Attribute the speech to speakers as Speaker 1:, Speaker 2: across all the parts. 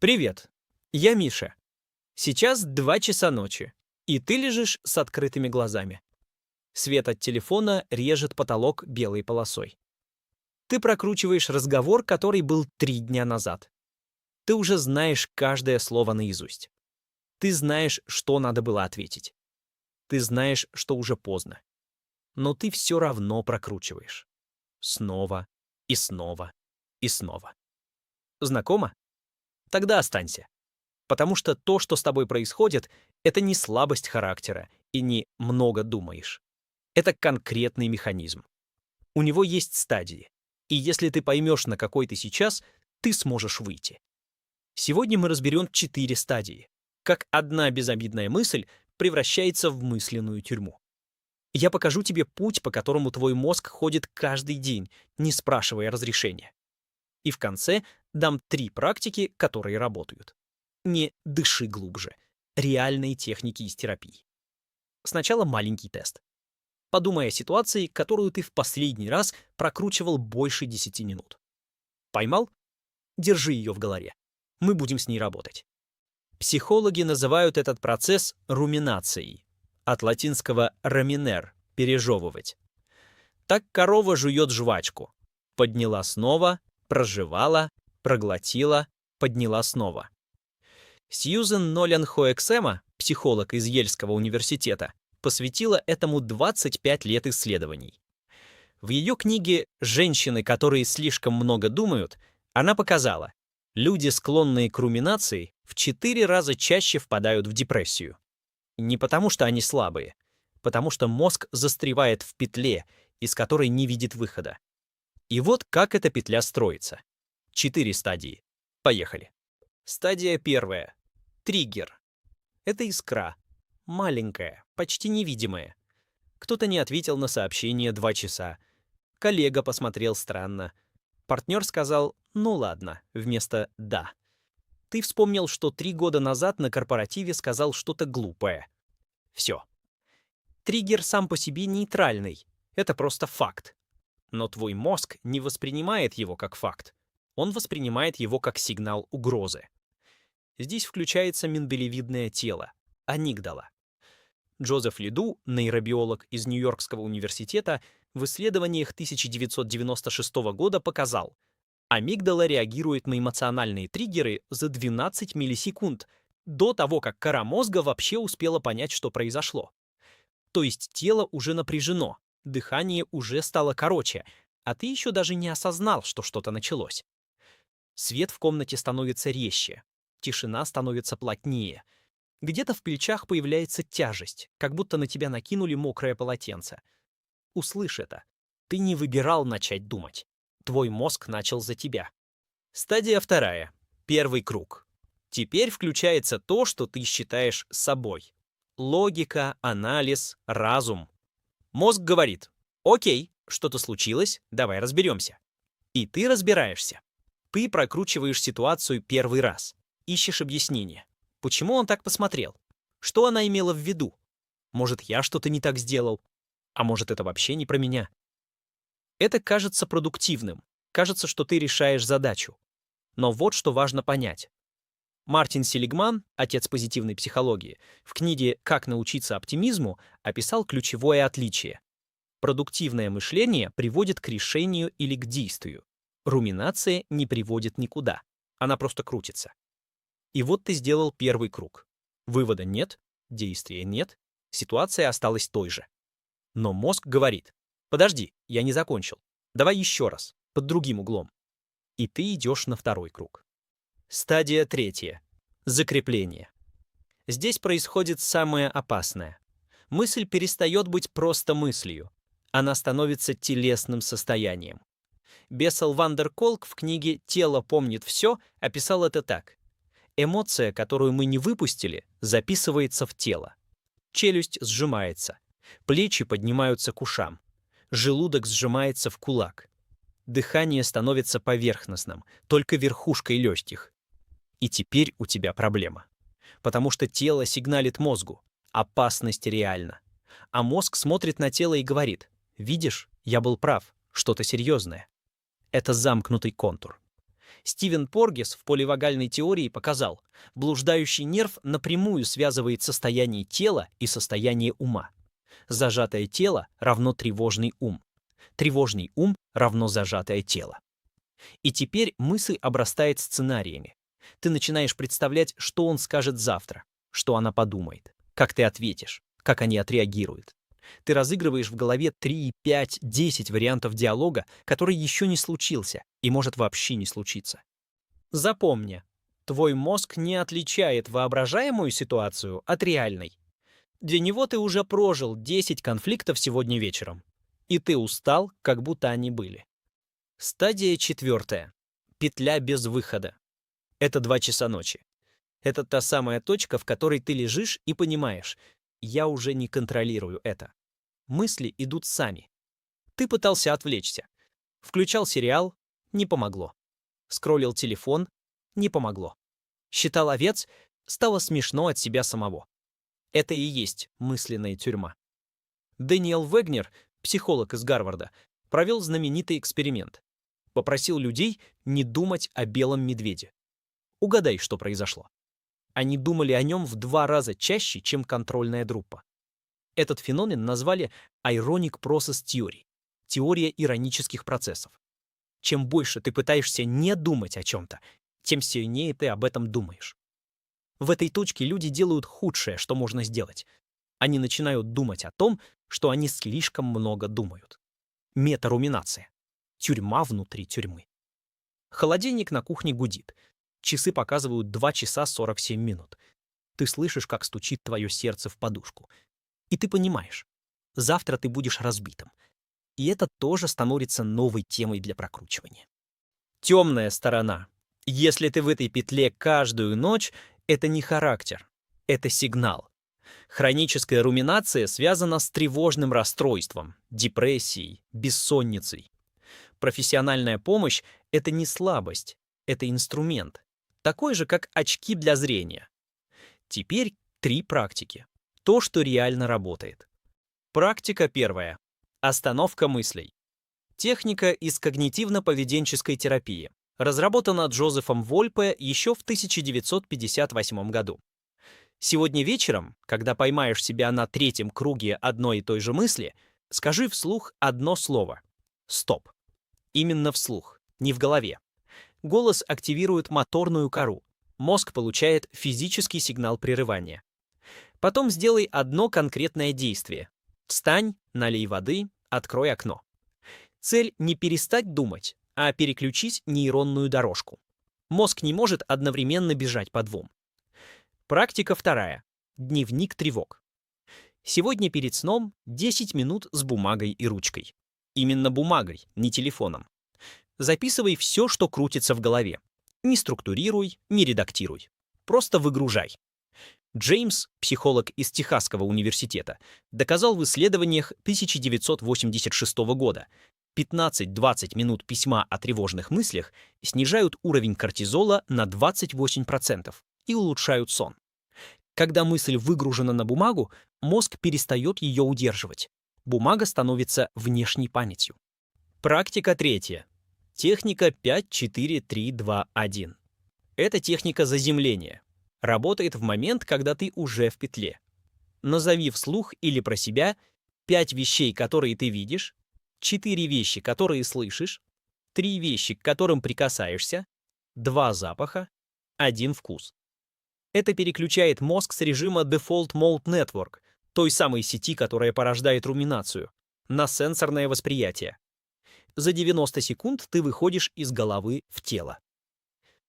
Speaker 1: Привет, я Миша. Сейчас 2 часа ночи, и ты лежишь с открытыми глазами. Свет от телефона режет потолок белой полосой. Ты прокручиваешь разговор, который был 3 дня назад. Ты уже знаешь каждое слово наизусть. Ты знаешь, что надо было ответить. Ты знаешь, что уже поздно. Но ты все равно прокручиваешь. Снова и снова и снова. Знакомо? Тогда останься. Потому что то, что с тобой происходит, это не слабость характера и не много думаешь. Это конкретный механизм. У него есть стадии. И если ты поймешь, на какой ты сейчас, ты сможешь выйти. Сегодня мы разберем 4 стадии. Как одна безобидная мысль превращается в мысленную тюрьму. Я покажу тебе путь, по которому твой мозг ходит каждый день, не спрашивая разрешения. И в конце дам 3 практики, которые работают. Не дыши глубже. Реальные техники из терапии. Сначала маленький тест. Подумай о ситуации, которую ты в последний раз прокручивал больше 10 минут. Поймал? Держи ее в голове. Мы будем с ней работать. Психологи называют этот процесс руминацией. От латинского «ruminare» — пережевывать. Так корова жует жвачку. Подняла снова, прожевала, проглотила, подняла снова. Сьюзен Нолан Хоэксема, психолог из Ельского университета, посвятила этому 25 лет исследований. В ее книге «Женщины, которые слишком много думают» она показала, люди, склонные к руминации, в 4 раза чаще впадают в депрессию. Не потому, что они слабые, потому что мозг застревает в петле, из которой не видит выхода. И вот как эта петля строится. 4 стадии. Поехали. Стадия 1. Триггер. Это искра. Маленькая, почти невидимая. Кто-то не ответил на сообщение 2 часа. Коллега посмотрел странно. Партнер сказал «ну ладно» вместо «да». Ты вспомнил, что 3 года назад на корпоративе сказал что-то глупое. Все. Триггер сам по себе нейтральный. Это просто факт. Но твой мозг не воспринимает его как факт. Он воспринимает его как сигнал угрозы. Здесь включается миндалевидное тело, амигдала. Джозеф Лиду, нейробиолог из Нью-Йоркского университета, в исследованиях 1996 года показал, амигдала реагирует на эмоциональные триггеры за 12 миллисекунд, до того, как кора мозга вообще успела понять, что произошло. То есть тело уже напряжено, дыхание уже стало короче, а ты еще даже не осознал, что что-то началось. Свет в комнате становится резче, тишина становится плотнее. Где-то в плечах появляется тяжесть, как будто на тебя накинули мокрое полотенце. Услышь это. Ты не выбирал начать думать. Твой мозг начал за тебя. Стадия 2. Первый круг. Теперь включается то, что ты считаешь собой. Логика, анализ, разум. Мозг говорит: «Окей, что-то случилось, давай разберемся». И ты разбираешься. Ты прокручиваешь ситуацию первый раз. Ищешь объяснение. Почему он так посмотрел? Что она имела в виду? Может, я что-то не так сделал? А может, это вообще не про меня? Это кажется продуктивным. Кажется, что ты решаешь задачу. Но вот что важно понять. Мартин Селигман, отец позитивной психологии, в книге «Как научиться оптимизму» описал ключевое отличие. Продуктивное мышление приводит к решению или к действию. Руминация не приводит никуда. Она просто крутится. И вот ты сделал первый круг. Вывода нет, действия нет, ситуация осталась той же. Но мозг говорит: «Подожди, я не закончил. Давай еще раз, под другим углом». И ты идешь на второй круг. Стадия 3. Закрепление. Здесь происходит самое опасное. Мысль перестает быть просто мыслью. Она становится телесным состоянием. Бессел ван дер Колк в книге «Тело помнит все» описал это так. Эмоция, которую мы не выпустили, записывается в тело. Челюсть сжимается. Плечи поднимаются к ушам. Желудок сжимается в кулак. Дыхание становится поверхностным, только верхушкой легких. И теперь у тебя проблема. Потому что тело сигналит мозгу: опасность реальна. А мозг смотрит на тело и говорит: «Видишь, я был прав, что-то серьезное». Это замкнутый контур. Стивен Поргес в поливагальной теории показал, блуждающий нерв напрямую связывает состояние тела и состояние ума. Зажатое тело равно тревожный ум. Тревожный ум равно зажатое тело. И теперь мысль обрастает сценариями. Ты начинаешь представлять, что он скажет завтра, что она подумает, как ты ответишь, как они отреагируют. Ты разыгрываешь в голове 3, 5, 10 вариантов диалога, который еще не случился и может вообще не случиться. Запомни, твой мозг не отличает воображаемую ситуацию от реальной. Для него ты уже прожил 10 конфликтов сегодня вечером, и ты устал, как будто они были. Стадия 4. Петля без выхода. Это 2 часа ночи. Это та самая точка, в которой ты лежишь и понимаешь, я уже не контролирую это. Мысли идут сами. Ты пытался отвлечься. Включал сериал — не помогло. Скроллил телефон — не помогло. Считал овец — стало смешно от себя самого. Это и есть мысленная тюрьма. Дэниел Вегнер, психолог из Гарварда, провел знаменитый эксперимент. Попросил людей не думать о белом медведе. Угадай, что произошло. Они думали о нем в 2 раза чаще, чем контрольная группа. Этот феномен назвали Ironic Process Theory — теория иронических процессов. Чем больше ты пытаешься не думать о чем-то, тем сильнее ты об этом думаешь. В этой точке люди делают худшее, что можно сделать. Они начинают думать о том, что они слишком много думают. Метаруминация. Тюрьма внутри тюрьмы. Холодильник на кухне гудит. Часы показывают 2 часа 47 минут. Ты слышишь, как стучит твое сердце в подушку. И ты понимаешь, завтра ты будешь разбитым. И это тоже становится новой темой для прокручивания. Темная сторона. Если ты в этой петле каждую ночь, это не характер, это сигнал. Хроническая руминация связана с тревожным расстройством, депрессией, бессонницей. Профессиональная помощь — это не слабость, это инструмент, такой же, как очки для зрения. Теперь 3 практики. То, что реально работает. Практика 1. Остановка мыслей. Техника из когнитивно-поведенческой терапии. Разработана Джозефом Вольпе еще в 1958 году. Сегодня вечером, когда поймаешь себя на 3-м круге одной и той же мысли, скажи вслух одно слово — «стоп». Именно вслух, не в голове. Голос активирует моторную кору. Мозг получает физический сигнал прерывания. Потом сделай одно конкретное действие. Встань, налей воды, открой окно. Цель не перестать думать, а переключить нейронную дорожку. Мозг не может одновременно бежать по 2. Практика 2. Дневник тревог. Сегодня перед сном 10 минут с бумагой и ручкой. Именно бумагой, не телефоном. Записывай все, что крутится в голове. Не структурируй, не редактируй. Просто выгружай. Джеймс, психолог из Техасского университета, доказал в исследованиях 1986 года, 15-20 минут письма о тревожных мыслях снижают уровень кортизола на 28% и улучшают сон. Когда мысль выгружена на бумагу, мозг перестает ее удерживать. Бумага становится внешней памятью. Практика 3. Техника 5-4-3-2-1. Это техника заземления. Работает в момент, когда ты уже в петле. Назови вслух или про себя 5 вещей, которые ты видишь, 4 вещи, которые слышишь, 3 вещи, к которым прикасаешься, 2 запаха, 1 вкус. Это переключает мозг с режима Default Mode Network, той самой сети, которая порождает руминацию, на сенсорное восприятие. За 90 секунд ты выходишь из головы в тело.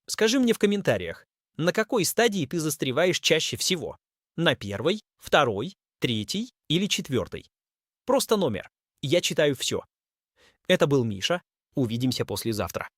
Speaker 1: Скажи мне в комментариях, на какой стадии ты застреваешь чаще всего? На 1, 2, 3 или 4? Просто номер. Я читаю все. Это был Миша. Увидимся послезавтра.